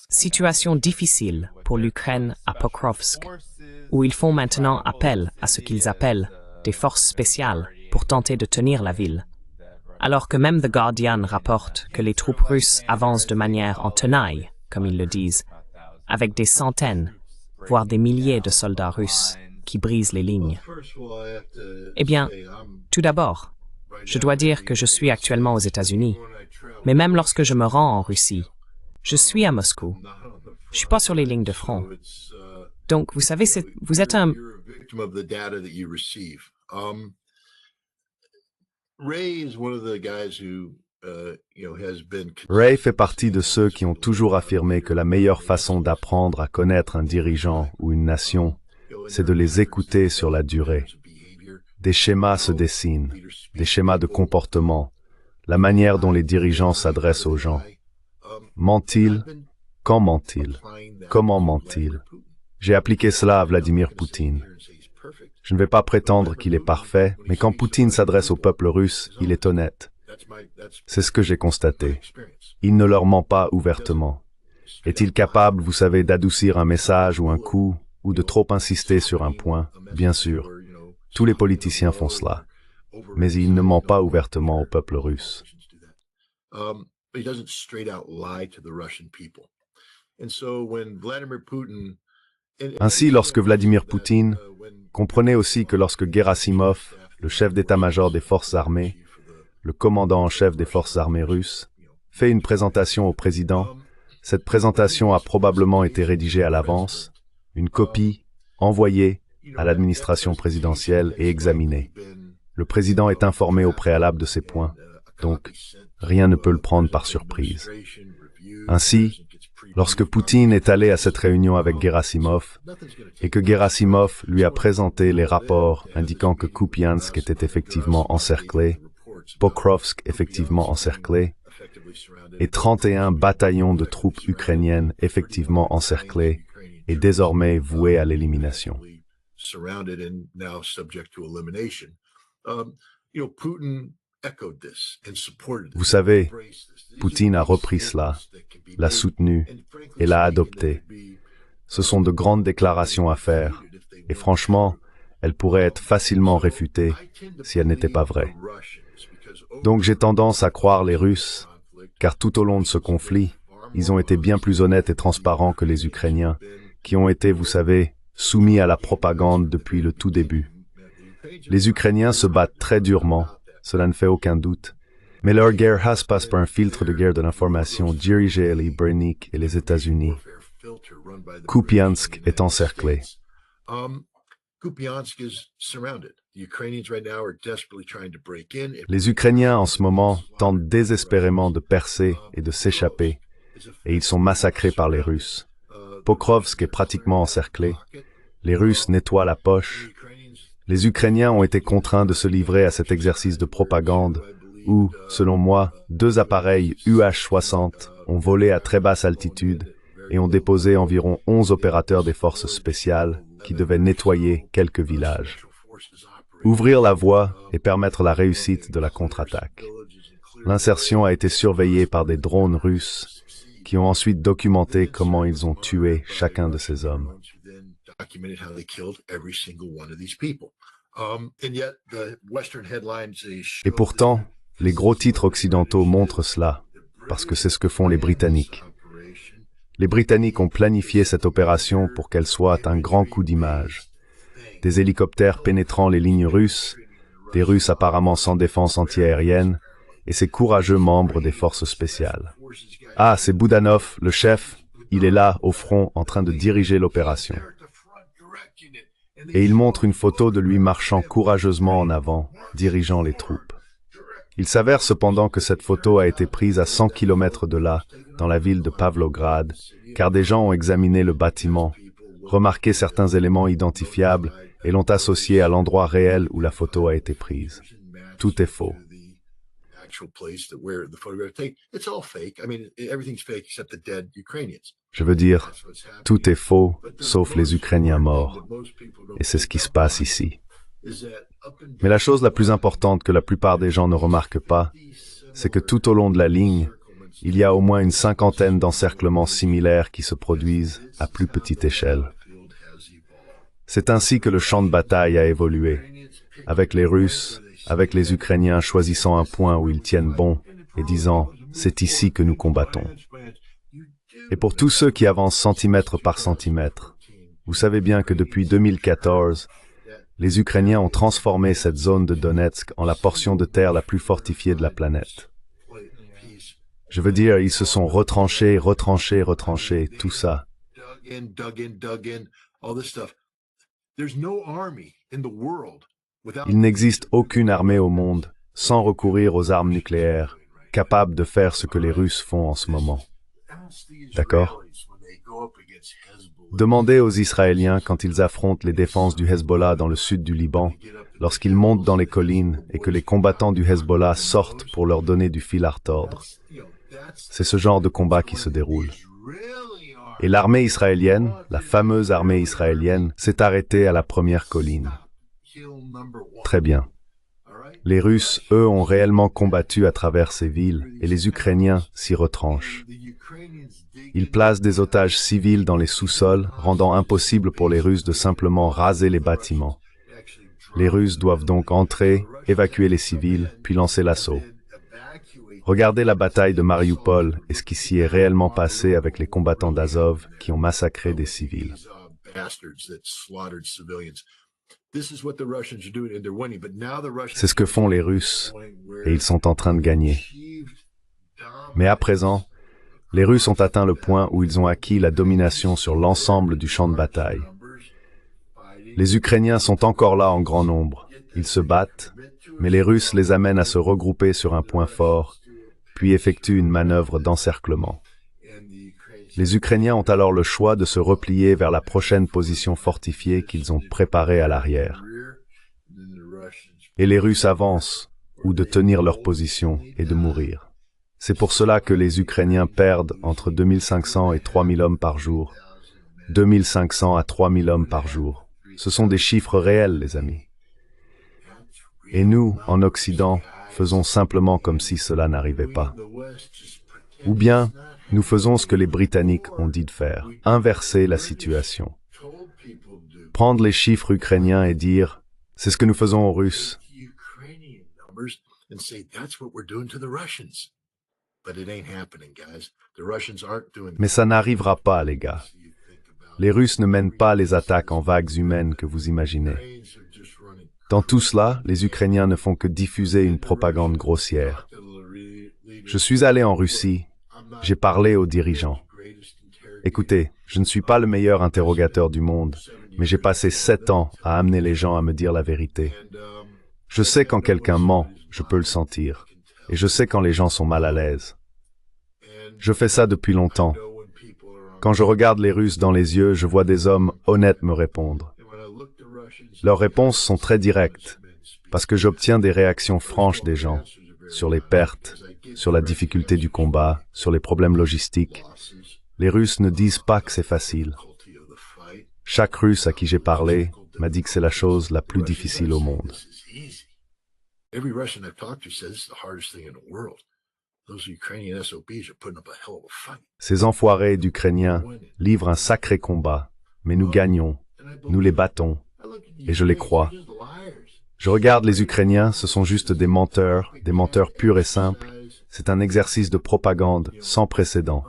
Situation difficile pour l'Ukraine à Pokrovsk, où ils font maintenant appel à ce qu'ils appellent des forces spéciales pour tenter de tenir la ville. Alors que même The Guardian rapporte que les troupes russes avancent de manière en tenaille, comme ils le disent, avec des centaines, voire des milliers de soldats russes qui brisent les lignes. Eh bien, tout d'abord, je dois dire que je suis actuellement aux États-Unis, mais même lorsque je me rends en Russie, je suis à Moscou. Je suis pas sur les lignes de front. Donc, vous savez, vous êtes un... Ray fait partie de ceux qui ont toujours affirmé que la meilleure façon d'apprendre à connaître un dirigeant ou une nation, c'est de les écouter sur la durée. Des schémas se dessinent, des schémas de comportement, la manière dont les dirigeants s'adressent aux gens. Ment-il? Quand ment-il? Comment ment-il? J'ai appliqué cela à Vladimir Poutine. Je ne vais pas prétendre qu'il est parfait, mais quand Poutine s'adresse au peuple russe, il est honnête. C'est ce que j'ai constaté. Il ne leur ment pas ouvertement. Est-il capable, vous savez, d'adoucir un message ou un coup, ou de trop insister sur un point? Bien sûr. Tous les politiciens font cela. Mais il ne ment pas ouvertement au peuple russe. Ainsi, lorsque Vladimir Poutine, comprenez aussi que lorsque Gerasimov, le chef d'état-major des forces armées, le commandant en chef des forces armées russes, fait une présentation au président, cette présentation a probablement été rédigée à l'avance, une copie envoyée à l'administration présidentielle et examinée. Le président est informé au préalable de ces points, donc rien ne peut le prendre par surprise. Ainsi, lorsque Poutine est allé à cette réunion avec Gerasimov, et que Gerasimov lui a présenté les rapports indiquant que Kupiansk était effectivement encerclé, Pokrovsk effectivement encerclé, et 31 bataillons de troupes ukrainiennes effectivement encerclés et désormais voués à l'élimination. Vous savez, Poutine a repris cela, l'a soutenu et l'a adopté. Ce sont de grandes déclarations à faire, et franchement, elles pourraient être facilement réfutées si elles n'étaient pas vraies. Donc j'ai tendance à croire les Russes, car tout au long de ce conflit, ils ont été bien plus honnêtes et transparents que les Ukrainiens, qui ont été, vous savez, soumis à la propagande depuis le tout début. Les Ukrainiens se battent très durement, cela ne fait aucun doute, mais leur guerre passe par un filtre de guerre de l'information dirigé à l'Ibernik et les États-Unis. Kupiansk est encerclé. Les Ukrainiens en ce moment tentent désespérément de percer et de s'échapper, et ils sont massacrés par les Russes. Pokrovsk est pratiquement encerclé. Les Russes nettoient la poche. Les Ukrainiens ont été contraints de se livrer à cet exercice de propagande où, selon moi, 2 appareils UH-60 ont volé à très basse altitude et ont déposé environ 11 opérateurs des forces spéciales qui devaient nettoyer quelques villages. Ouvrir la voie et permettre la réussite de la contre-attaque. L'insertion a été surveillée par des drones russes qui ont ensuite documenté comment ils ont tué chacun de ces hommes. Et pourtant, les gros titres occidentaux montrent cela, parce que c'est ce que font les Britanniques. Les Britanniques ont planifié cette opération pour qu'elle soit un grand coup d'image. Des hélicoptères pénétrant les lignes russes, des Russes apparemment sans défense antiaérienne, et ces courageux membres des forces spéciales. Ah, c'est Boudanov, le chef, il est là, au front, en train de diriger l'opération. Et il montre une photo de lui marchant courageusement en avant, dirigeant les troupes. Il s'avère cependant que cette photo a été prise à 100 km de là, dans la ville de Pavlograd, car des gens ont examiné le bâtiment, remarqué certains éléments identifiables et l'ont associé à l'endroit réel où la photo a été prise. Tout est faux. Je veux dire, tout est faux, sauf les Ukrainiens morts. Et c'est ce qui se passe ici. Mais la chose la plus importante que la plupart des gens ne remarquent pas, c'est que tout au long de la ligne, il y a au moins une cinquantaine d'encerclements similaires qui se produisent à plus petite échelle. C'est ainsi que le champ de bataille a évolué, avec les Russes, avec les Ukrainiens choisissant un point où ils tiennent bon et disant « c'est ici que nous combattons ». Et pour tous ceux qui avancent centimètre par centimètre, vous savez bien que depuis 2014, les Ukrainiens ont transformé cette zone de Donetsk en la portion de terre la plus fortifiée de la planète. Je veux dire, ils se sont retranchés, tout ça. Il n'existe aucune armée au monde, sans recourir aux armes nucléaires, capable de faire ce que les Russes font en ce moment. D'accord? Demandez aux Israéliens quand ils affrontent les défenses du Hezbollah dans le sud du Liban, lorsqu'ils montent dans les collines et que les combattants du Hezbollah sortent pour leur donner du fil à retordre. C'est ce genre de combat qui se déroule. Et l'armée israélienne, la fameuse armée israélienne, s'est arrêtée à la première colline. Très bien. Les Russes, eux, ont réellement combattu à travers ces villes et les Ukrainiens s'y retranchent. Ils placent des otages civils dans les sous-sols, rendant impossible pour les Russes de simplement raser les bâtiments. Les Russes doivent donc entrer, évacuer les civils, puis lancer l'assaut. Regardez la bataille de Mariupol et ce qui s'y est réellement passé avec les combattants d'Azov qui ont massacré des civils. C'est ce que font les Russes, et ils sont en train de gagner. Mais à présent, les Russes ont atteint le point où ils ont acquis la domination sur l'ensemble du champ de bataille. Les Ukrainiens sont encore là en grand nombre. Ils se battent, mais les Russes les amènent à se regrouper sur un point fort, puis effectuent une manœuvre d'encerclement. Les Ukrainiens ont alors le choix de se replier vers la prochaine position fortifiée qu'ils ont préparée à l'arrière. Et les Russes avancent, ou de tenir leur position et de mourir. C'est pour cela que les Ukrainiens perdent entre 2500 et 3000 hommes par jour, 2500 à 3000 hommes par jour. Ce sont des chiffres réels, les amis. Et nous, en Occident, faisons simplement comme si cela n'arrivait pas. Ou bien, nous faisons ce que les Britanniques ont dit de faire, inverser la situation. Prendre les chiffres ukrainiens et dire « c'est ce que nous faisons aux Russes ». Mais ça n'arrivera pas, les gars. Les Russes ne mènent pas les attaques en vagues humaines que vous imaginez. Dans tout cela, les Ukrainiens ne font que diffuser une propagande grossière. Je suis allé en Russie, j'ai parlé aux dirigeants. Écoutez, je ne suis pas le meilleur interrogateur du monde, mais j'ai passé 7 ans à amener les gens à me dire la vérité. Je sais quand quelqu'un ment, je peux le sentir, et je sais quand les gens sont mal à l'aise. Je fais ça depuis longtemps. Quand je regarde les Russes dans les yeux, je vois des hommes honnêtes me répondre. Leurs réponses sont très directes, parce que j'obtiens des réactions franches des gens, sur les pertes, sur la difficulté du combat, sur les problèmes logistiques. Les Russes ne disent pas que c'est facile. Chaque Russe à qui j'ai parlé m'a dit que c'est la chose la plus difficile au monde. Ces enfoirés d'Ukrainiens livrent un sacré combat, mais nous gagnons, nous les battons, et je les crois. Je regarde les Ukrainiens, ce sont juste des menteurs purs et simples. C'est un exercice de propagande sans précédent.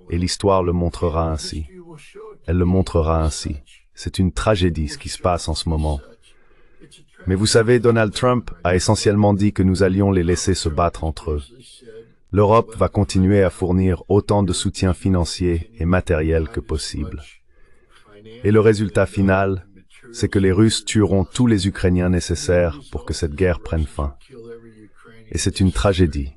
Et l'histoire le montrera ainsi. Elle le montrera ainsi. C'est une tragédie ce qui se passe en ce moment. Mais vous savez, Donald Trump a essentiellement dit que nous allions les laisser se battre entre eux. L'Europe va continuer à fournir autant de soutien financier et matériel que possible. Et le résultat final, c'est que les Russes tueront tous les Ukrainiens nécessaires pour que cette guerre prenne fin. Et c'est une tragédie.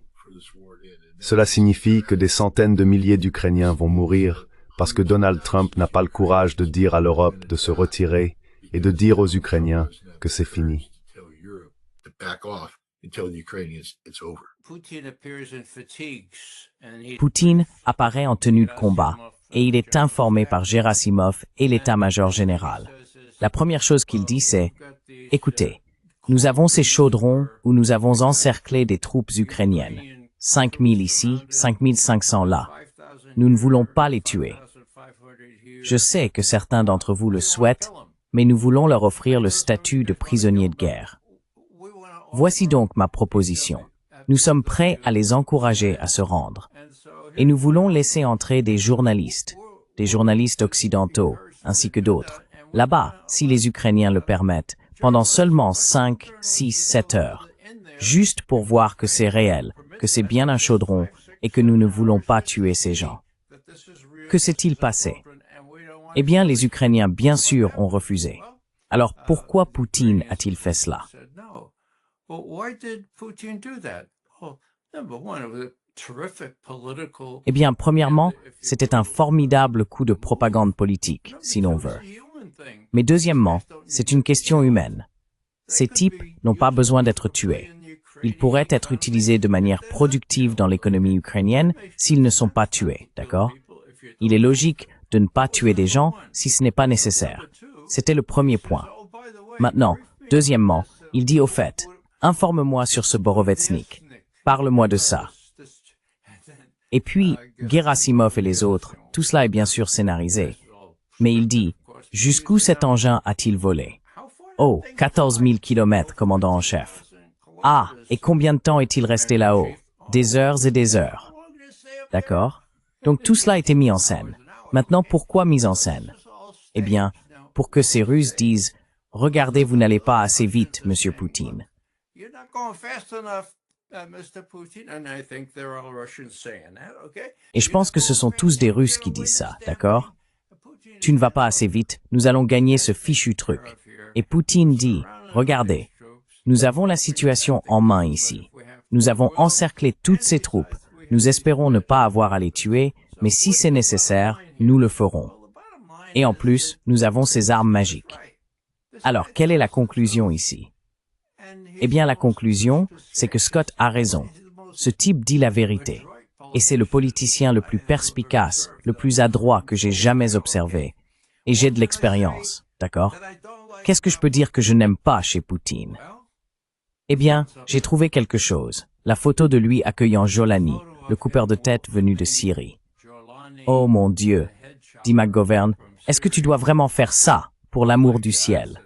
Cela signifie que des centaines de milliers d'Ukrainiens vont mourir parce que Donald Trump n'a pas le courage de dire à l'Europe de se retirer et de dire aux Ukrainiens que c'est fini. Poutine apparaît en tenue de combat et il est informé par Gerasimov et l'état-major général. La première chose qu'il dit, c'est « Écoutez, nous avons ces chaudrons où nous avons encerclé des troupes ukrainiennes. 5 000 ici, 5 500 là. Nous ne voulons pas les tuer. Je sais que certains d'entre vous le souhaitent, mais nous voulons leur offrir le statut de prisonniers de guerre. Voici donc ma proposition. Nous sommes prêts à les encourager à se rendre. Et nous voulons laisser entrer des journalistes occidentaux, ainsi que d'autres, là-bas, si les Ukrainiens le permettent, pendant seulement 5, 6, 7 heures, juste pour voir que c'est réel, que c'est bien un chaudron et que nous ne voulons pas tuer ces gens. Que s'est-il passé? Eh bien, les Ukrainiens, bien sûr, ont refusé. Alors, pourquoi Poutine a-t-il fait cela? Eh bien, premièrement, c'était un formidable coup de propagande politique, si l'on veut. Mais deuxièmement, c'est une question humaine. Ces types n'ont pas besoin d'être tués. Ils pourraient être utilisés de manière productive dans l'économie ukrainienne s'ils ne sont pas tués, d'accord? Il est logique de ne pas tuer des gens si ce n'est pas nécessaire. C'était le premier point. Maintenant, deuxièmement, il dit au fait, informe-moi sur ce Borovetsnik. Parle-moi de ça. Et puis, Gerasimov et les autres, tout cela est bien sûr scénarisé. Mais il dit, jusqu'où cet engin a-t-il volé? Oh, 14 000 kilomètres, commandant en chef. Ah, et combien de temps est-il resté là-haut? Des heures et des heures. D'accord? Donc tout cela a été mis en scène. Maintenant, pourquoi mise en scène? Eh bien, pour que ces Russes disent, regardez, vous n'allez pas assez vite, Monsieur Poutine. Et je pense que ce sont tous des Russes qui disent ça, d'accord? Tu ne vas pas assez vite, nous allons gagner ce fichu truc. Et Poutine dit, regardez, nous avons la situation en main ici. Nous avons encerclé toutes ces troupes. Nous espérons ne pas avoir à les tuer, mais si c'est nécessaire, nous le ferons. Et en plus, nous avons ces armes magiques. Alors, quelle est la conclusion ici? Eh bien, la conclusion, c'est que Scott a raison. Ce type dit la vérité. Et c'est le politicien le plus perspicace, le plus adroit que j'ai jamais observé. Et j'ai de l'expérience, d'accord? Qu'est-ce que je peux dire que je n'aime pas chez Poutine? Eh bien, j'ai trouvé quelque chose. La photo de lui accueillant Jolani, le coupeur de tête venu de Syrie. Oh mon Dieu, dit McGovern, est-ce que tu dois vraiment faire ça, pour l'amour du ciel?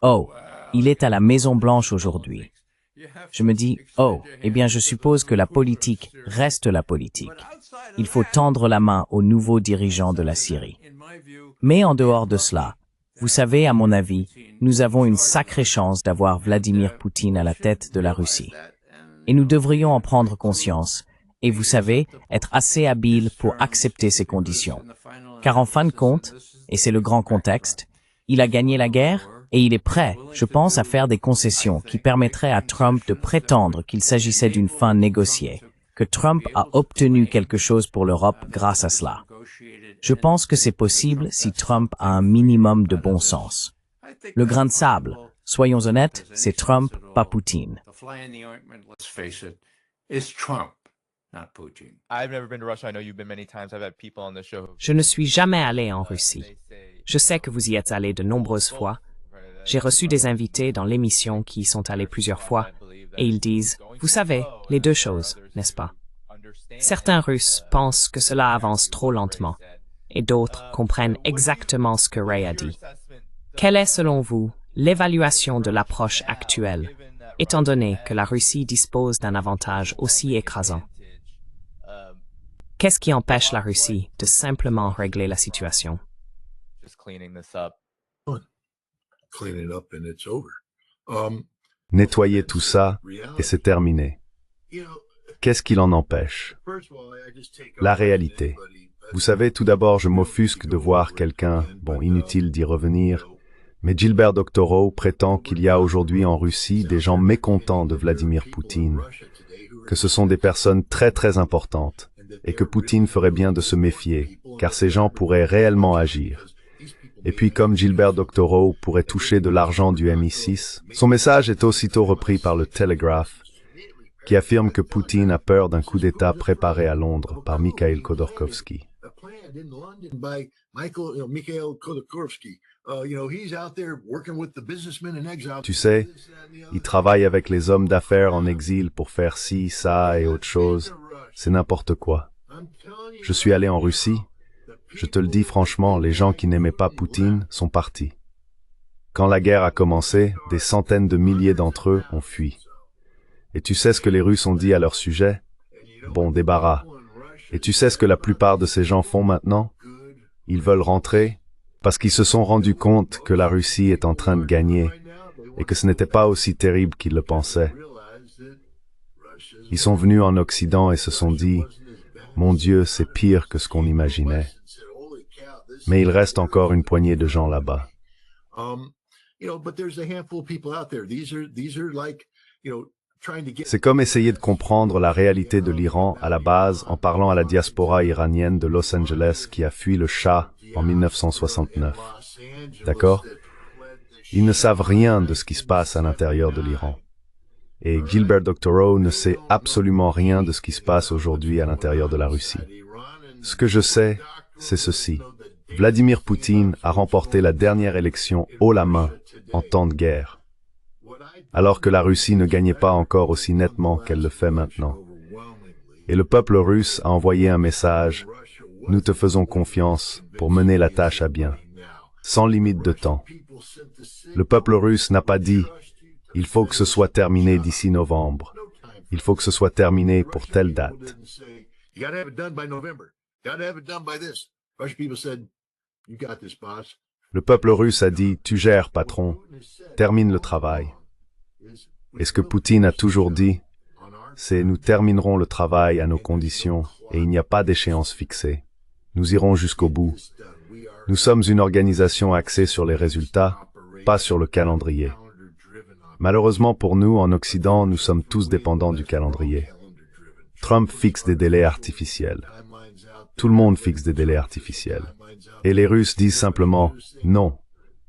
Oh, il est à la Maison-Blanche aujourd'hui. Je me dis, oh, eh bien je suppose que la politique reste la politique. Il faut tendre la main aux nouveaux dirigeants de la Syrie. Mais en dehors de cela, vous savez, à mon avis, nous avons une sacrée chance d'avoir Vladimir Poutine à la tête de la Russie. Et nous devrions en prendre conscience, et vous savez, être assez habile pour accepter ces conditions. Car en fin de compte, et c'est le grand contexte, il a gagné la guerre, et il est prêt, je pense, à faire des concessions qui permettraient à Trump de prétendre qu'il s'agissait d'une fin négociée, que Trump a obtenu quelque chose pour l'Europe grâce à cela. Je pense que c'est possible si Trump a un minimum de bon sens. Le grain de sable, soyons honnêtes, c'est Trump, pas Poutine. Je ne suis jamais allé en Russie. Je sais que vous y êtes allé de nombreuses fois. J'ai reçu des invités dans l'émission qui y sont allés plusieurs fois, et ils disent, vous savez, les deux choses, n'est-ce pas? Certains Russes pensent que cela avance trop lentement, et d'autres comprennent exactement ce que Ray a dit. Quelle est, selon vous, l'évaluation de l'approche actuelle, étant donné que la Russie dispose d'un avantage aussi écrasant? Qu'est-ce qui empêche la Russie de simplement régler la situation? Nettoyer tout ça, et c'est terminé. Qu'est-ce qui l'en empêche? La réalité. Vous savez, tout d'abord, je m'offusque de voir quelqu'un, bon, inutile d'y revenir, mais Gilbert Doctorow prétend qu'il y a aujourd'hui en Russie des gens mécontents de Vladimir Poutine, que ce sont des personnes très très importantes, et que Poutine ferait bien de se méfier, car ces gens pourraient réellement agir. Et puis, comme Gilbert Doctorow pourrait toucher de l'argent du MI6, son message est aussitôt repris par le Telegraph, qui affirme que Poutine a peur d'un coup d'État préparé à Londres par Mikhail Khodorkovsky. Tu sais, il travaille avec les hommes d'affaires en exil pour faire ci, ça et autre chose. C'est n'importe quoi. Je suis allé en Russie. Je te le dis franchement, les gens qui n'aimaient pas Poutine sont partis. Quand la guerre a commencé, des centaines de milliers d'entre eux ont fui. Et tu sais ce que les Russes ont dit à leur sujet? Bon débarras. Et tu sais ce que la plupart de ces gens font maintenant? Ils veulent rentrer parce qu'ils se sont rendus compte que la Russie est en train de gagner et que ce n'était pas aussi terrible qu'ils le pensaient. Ils sont venus en Occident et se sont dit, mon Dieu, c'est pire que ce qu'on imaginait. Mais il reste encore une poignée de gens là-bas. C'est comme essayer de comprendre la réalité de l'Iran à la base en parlant à la diaspora iranienne de Los Angeles qui a fui le Shah en 1969. D'accord? Ils ne savent rien de ce qui se passe à l'intérieur de l'Iran. Et Gilbert Doctorow ne sait absolument rien de ce qui se passe aujourd'hui à l'intérieur de la Russie. Ce que je sais, c'est ceci. Vladimir Poutine a remporté la dernière élection haut la main en temps de guerre, alors que la Russie ne gagnait pas encore aussi nettement qu'elle le fait maintenant. Et le peuple russe a envoyé un message, « Nous te faisons confiance pour mener la tâche à bien, sans limite de temps. » Le peuple russe n'a pas dit, « Il faut que ce soit terminé d'ici novembre. Il faut que ce soit terminé pour telle date. » Le peuple russe a dit, « Tu gères, patron, termine le travail. » Et ce que Poutine a toujours dit, c'est « Nous terminerons le travail à nos conditions et il n'y a pas d'échéance fixée. Nous irons jusqu'au bout. Nous sommes une organisation axée sur les résultats, pas sur le calendrier. » Malheureusement pour nous, en Occident, nous sommes tous dépendants du calendrier. Trump fixe des délais artificiels. Tout le monde fixe des délais artificiels. Et les Russes disent simplement « Non,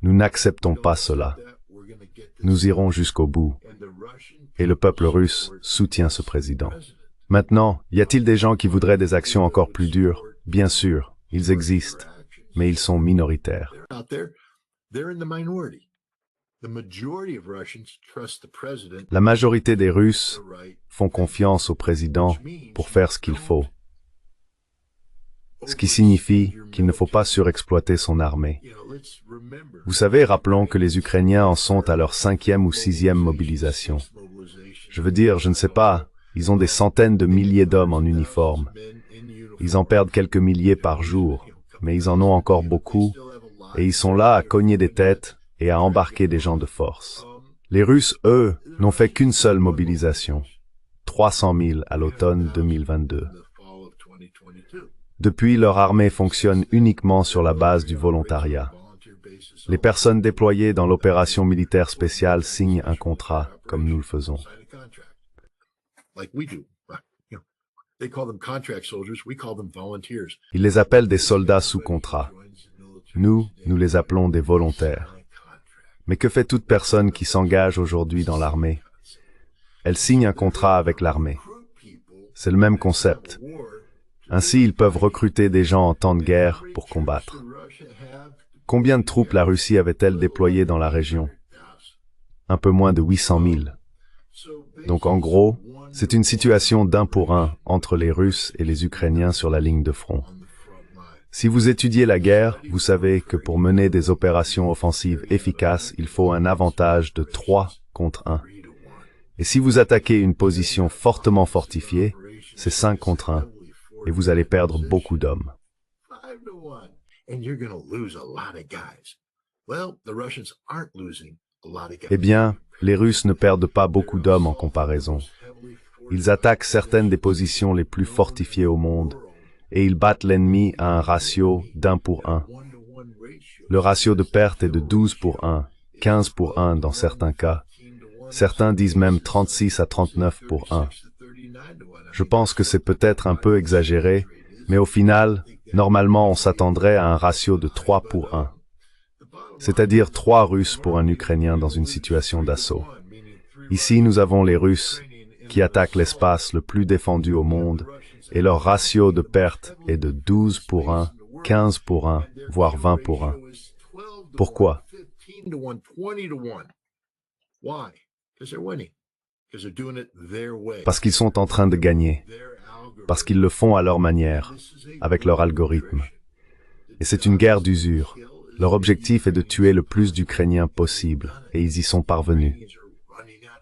nous n'acceptons pas cela. Nous irons jusqu'au bout. » Et le peuple russe soutient ce président. Maintenant, y a-t-il des gens qui voudraient des actions encore plus dures? Bien sûr, ils existent, mais ils sont minoritaires. La majorité des Russes font confiance au président pour faire ce qu'il faut. Ce qui signifie qu'il ne faut pas surexploiter son armée. Vous savez, rappelons que les Ukrainiens en sont à leur 5e ou 6e mobilisation. Je veux dire, je ne sais pas, ils ont des centaines de milliers d'hommes en uniforme. Ils en perdent quelques milliers par jour, mais ils en ont encore beaucoup, et ils sont là à cogner des têtes et à embarquer des gens de force. Les Russes, eux, n'ont fait qu'une seule mobilisation, 300 000 à l'automne 2022. Depuis, leur armée fonctionne uniquement sur la base du volontariat. Les personnes déployées dans l'opération militaire spéciale signent un contrat, comme nous le faisons. Ils les appellent des soldats sous contrat. Nous les appelons des volontaires. Mais que fait toute personne qui s'engage aujourd'hui dans l'armée? Elle signe un contrat avec l'armée. C'est le même concept. Ainsi, ils peuvent recruter des gens en temps de guerre pour combattre. Combien de troupes la Russie avait-elle déployées dans la région? Un peu moins de 800 000. Donc en gros, c'est une situation d'1 pour 1 entre les Russes et les Ukrainiens sur la ligne de front. Si vous étudiez la guerre, vous savez que pour mener des opérations offensives efficaces, il faut un avantage de 3 contre 1. Et si vous attaquez une position fortement fortifiée, c'est 5 contre 1. Et vous allez perdre beaucoup d'hommes. Eh bien, les Russes ne perdent pas beaucoup d'hommes en comparaison. Ils attaquent certaines des positions les plus fortifiées au monde, et ils battent l'ennemi à un ratio d'1 pour 1. Le ratio de perte est de 12 pour 1, 15 pour 1 dans certains cas. Certains disent même 36 à 39 pour 1. Je pense que c'est peut-être un peu exagéré, mais au final, normalement on s'attendrait à un ratio de 3 pour 1. C'est-à-dire 3 Russes pour un Ukrainien dans une situation d'assaut. Ici, nous avons les Russes qui attaquent l'espace le plus défendu au monde, et leur ratio de perte est de 12 pour 1, 15 pour 1, voire 20 pour 1. Pourquoi? Parce qu'ils sont en train de gagner, parce qu'ils le font à leur manière, avec leur algorithme. Et c'est une guerre d'usure. Leur objectif est de tuer le plus d'Ukrainiens possible, et ils y sont parvenus.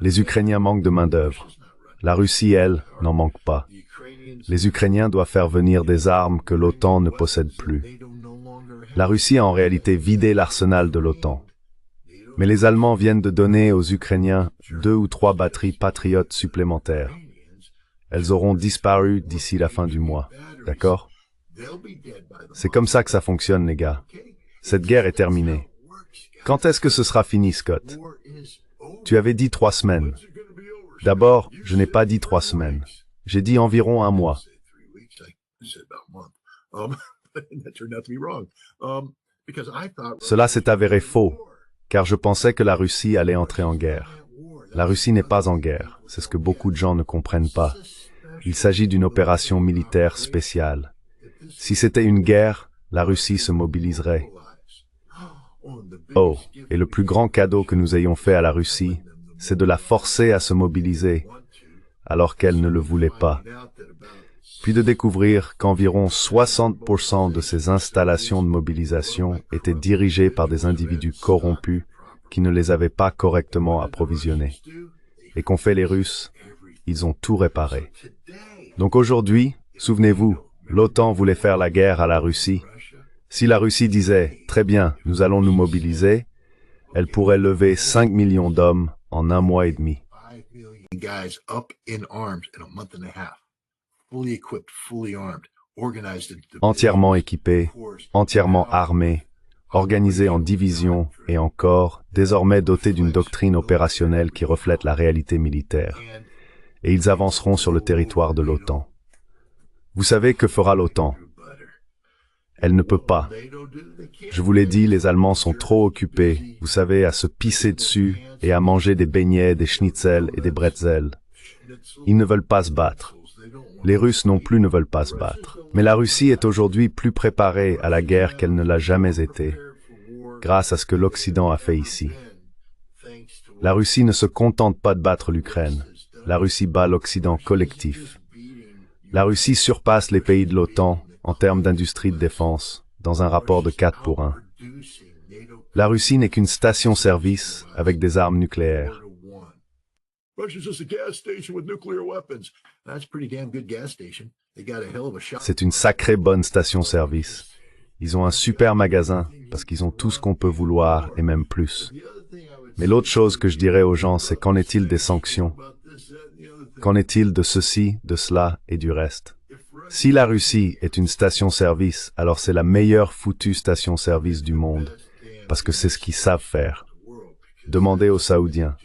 Les Ukrainiens manquent de main-d'œuvre. La Russie, elle, n'en manque pas. Les Ukrainiens doivent faire venir des armes que l'OTAN ne possède plus. La Russie a en réalité vidé l'arsenal de l'OTAN. Mais les Allemands viennent de donner aux Ukrainiens 2 ou 3 batteries patriotes supplémentaires. Elles auront disparu d'ici la fin du mois. D'accord? C'est comme ça que ça fonctionne, les gars. Cette guerre est terminée. Quand est-ce que ce sera fini, Scott? Tu avais dit 3 semaines. D'abord, je n'ai pas dit 3 semaines. J'ai dit environ 1 mois. Cela s'est avéré faux, car je pensais que la Russie allait entrer en guerre. La Russie n'est pas en guerre, c'est ce que beaucoup de gens ne comprennent pas. Il s'agit d'une opération militaire spéciale. Si c'était une guerre, la Russie se mobiliserait. Oh, et le plus grand cadeau que nous ayons fait à la Russie, c'est de la forcer à se mobiliser, alors qu'elle ne le voulait pas. Puis de découvrir qu'environ 60% de ces installations de mobilisation étaient dirigées par des individus corrompus qui ne les avaient pas correctement approvisionnés. Et qu'ont fait les Russes? Ils ont tout réparé. Donc aujourd'hui, souvenez-vous, l'OTAN voulait faire la guerre à la Russie. Si la Russie disait « Très bien, nous allons nous mobiliser », elle pourrait lever 5 millions d'hommes en 1 mois et demi. Entièrement équipés, entièrement armés, organisés en divisions et en corps, désormais dotés d'une doctrine opérationnelle qui reflète la réalité militaire. Et ils avanceront sur le territoire de l'OTAN. Vous savez que fera l'OTAN? Elle ne peut pas. Je vous l'ai dit, les Allemands sont trop occupés, vous savez, à se pisser dessus et à manger des beignets, des schnitzels et des bretzels. Ils ne veulent pas se battre. Les Russes non plus ne veulent pas se battre. Mais la Russie est aujourd'hui plus préparée à la guerre qu'elle ne l'a jamais été, grâce à ce que l'Occident a fait ici. La Russie ne se contente pas de battre l'Ukraine. La Russie bat l'Occident collectif. La Russie surpasse les pays de l'OTAN en termes d'industrie de défense, dans un rapport de 4 pour 1. La Russie n'est qu'une station-service avec des armes nucléaires. C'est une sacrée bonne station-service. Ils ont un super magasin, parce qu'ils ont tout ce qu'on peut vouloir, et même plus. Mais l'autre chose que je dirais aux gens, c'est qu'en est-il des sanctions? Qu'en est-il de ceci, de cela et du reste? Si la Russie est une station-service, alors c'est la meilleure foutue station-service du monde, parce que c'est ce qu'ils savent faire. Demandez aux Saoudiens.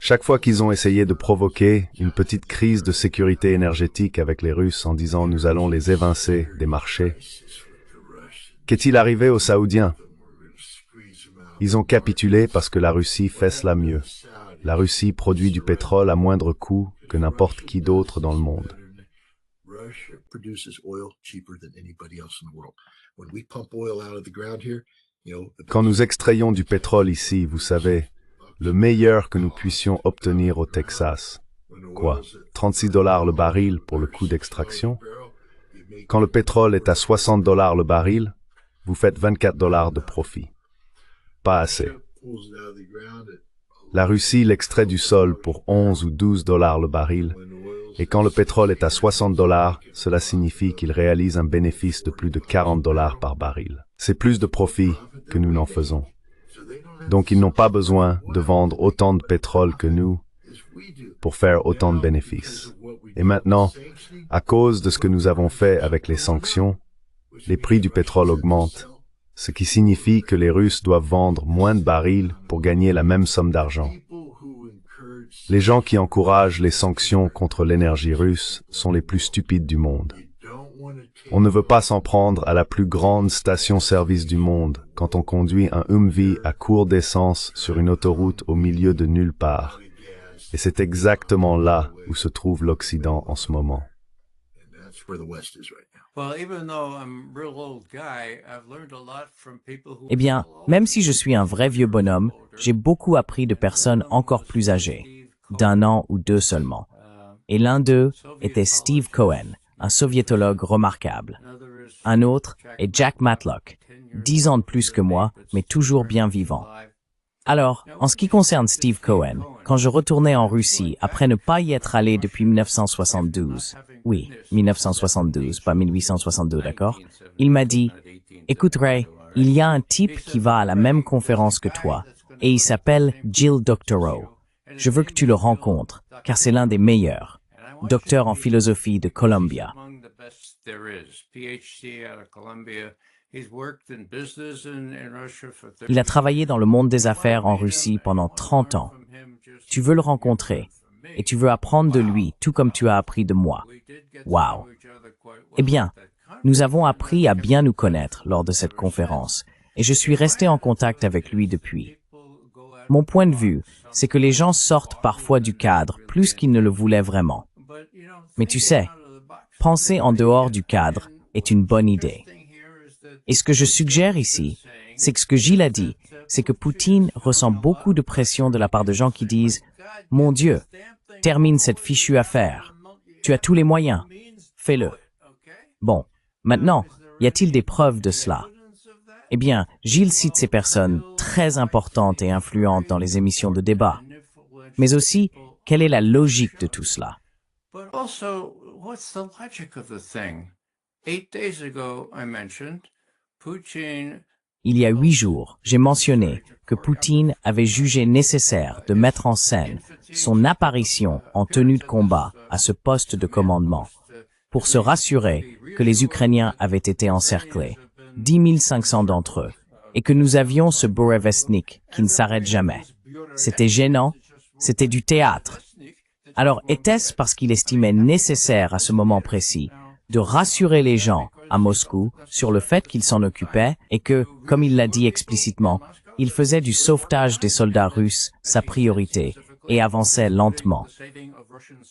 Chaque fois qu'ils ont essayé de provoquer une petite crise de sécurité énergétique avec les Russes en disant « nous allons les évincer des marchés », qu'est-il arrivé aux Saoudiens? Ils ont capitulé parce que la Russie fait cela mieux. La Russie produit du pétrole à moindre coût que n'importe qui d'autre dans le monde. Quand nous extrayons du pétrole ici, vous savez, le meilleur que nous puissions obtenir au Texas, quoi, 36 $ le baril pour le coût d'extraction? Quand le pétrole est à 60 $ le baril, vous faites 24 $ de profit. Pas assez. La Russie l'extrait du sol pour 11 ou 12 $ le baril, et quand le pétrole est à 60 $, cela signifie qu'il réalise un bénéfice de plus de 40 $ par baril. C'est plus de profit que nous n'en faisons. Donc ils n'ont pas besoin de vendre autant de pétrole que nous pour faire autant de bénéfices. Et maintenant, à cause de ce que nous avons fait avec les sanctions, les prix du pétrole augmentent, ce qui signifie que les Russes doivent vendre moins de barils pour gagner la même somme d'argent. Les gens qui encouragent les sanctions contre l'énergie russe sont les plus stupides du monde. On ne veut pas s'en prendre à la plus grande station-service du monde quand on conduit un Humvee à court d'essence sur une autoroute au milieu de nulle part. Et c'est exactement là où se trouve l'Occident en ce moment. Eh bien, même si je suis un vrai vieux bonhomme, j'ai beaucoup appris de personnes encore plus âgées, d'un an ou deux seulement. Et l'un d'eux était Steve Cohen, un soviétologue remarquable. Un autre est Jack Matlock, 10 ans de plus que moi, mais toujours bien vivant. Alors, en ce qui concerne Steve Cohen, quand je retournais en Russie après ne pas y être allé depuis 1972, oui, 1972, pas 1862, d'accord? Il m'a dit, « Écoute Ray, il y a un type qui va à la même conférence que toi, et il s'appelle Jill Doctorow. Je veux que tu le rencontres, car c'est l'un des meilleurs. Docteur en philosophie de Columbia. » Il a travaillé dans le monde des affaires en Russie pendant 30 ans. Tu veux le rencontrer, et tu veux apprendre de lui, tout comme tu as appris de moi. Wow! Eh bien, nous avons appris à bien nous connaître lors de cette conférence, et je suis resté en contact avec lui depuis. Mon point de vue, c'est que les gens sortent parfois du cadre plus qu'ils ne le voulaient vraiment. Mais tu sais, penser en dehors du cadre est une bonne idée. Et ce que je suggère ici, c'est que ce que Gilles a dit, c'est que Poutine ressent beaucoup de pression de la part de gens qui disent « Mon Dieu, termine cette fichue affaire. Tu as tous les moyens. Fais-le. » Bon, maintenant, y a-t-il des preuves de cela? Eh bien, Gilles cite ces personnes très importantes et influentes dans les émissions de débat. Mais aussi, quelle est la logique de tout cela? Il y a 8 jours, j'ai mentionné que Poutine avait jugé nécessaire de mettre en scène son apparition en tenue de combat à ce poste de commandement, pour se rassurer que les Ukrainiens avaient été encerclés, 10 500 d'entre eux, et que nous avions ce Burevestnik qui ne s'arrête jamais. C'était gênant, c'était du théâtre. Alors, était-ce parce qu'il estimait nécessaire à ce moment précis de rassurer les gens à Moscou sur le fait qu'il s'en occupait et que, comme il l'a dit explicitement, il faisait du sauvetage des soldats russes sa priorité et avançait lentement?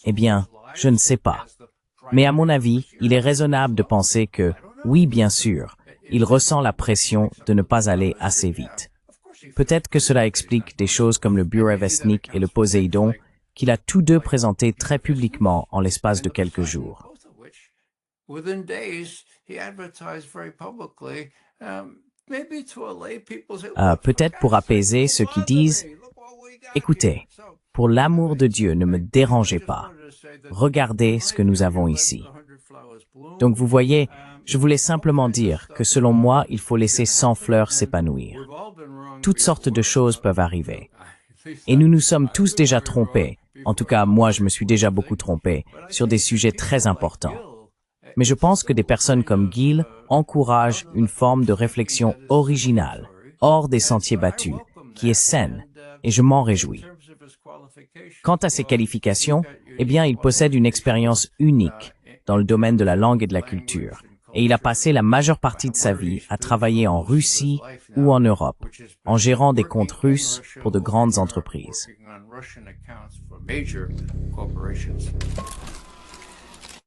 Eh bien, je ne sais pas. Mais à mon avis, il est raisonnable de penser que, oui, bien sûr, il ressent la pression de ne pas aller assez vite. Peut-être que cela explique des choses comme le Burevestnik et le Poséidon qu'il a tous deux présentés très publiquement en l'espace de quelques jours. Peut-être pour apaiser ceux qui disent « Écoutez, pour l'amour de Dieu, ne me dérangez pas. Regardez ce que nous avons ici. » Donc vous voyez, je voulais simplement dire que selon moi, il faut laisser 100 fleurs s'épanouir. Toutes sortes de choses peuvent arriver. Et nous nous sommes tous déjà trompés, en tout cas moi je me suis déjà beaucoup trompé, sur des sujets très importants. Mais je pense que des personnes comme Gil encouragent une forme de réflexion originale, hors des sentiers battus, qui est saine, et je m'en réjouis. Quant à ses qualifications, eh bien il possède une expérience unique dans le domaine de la langue et de la culture, et il a passé la majeure partie de sa vie à travailler en Russie ou en Europe, en gérant des comptes russes pour de grandes entreprises.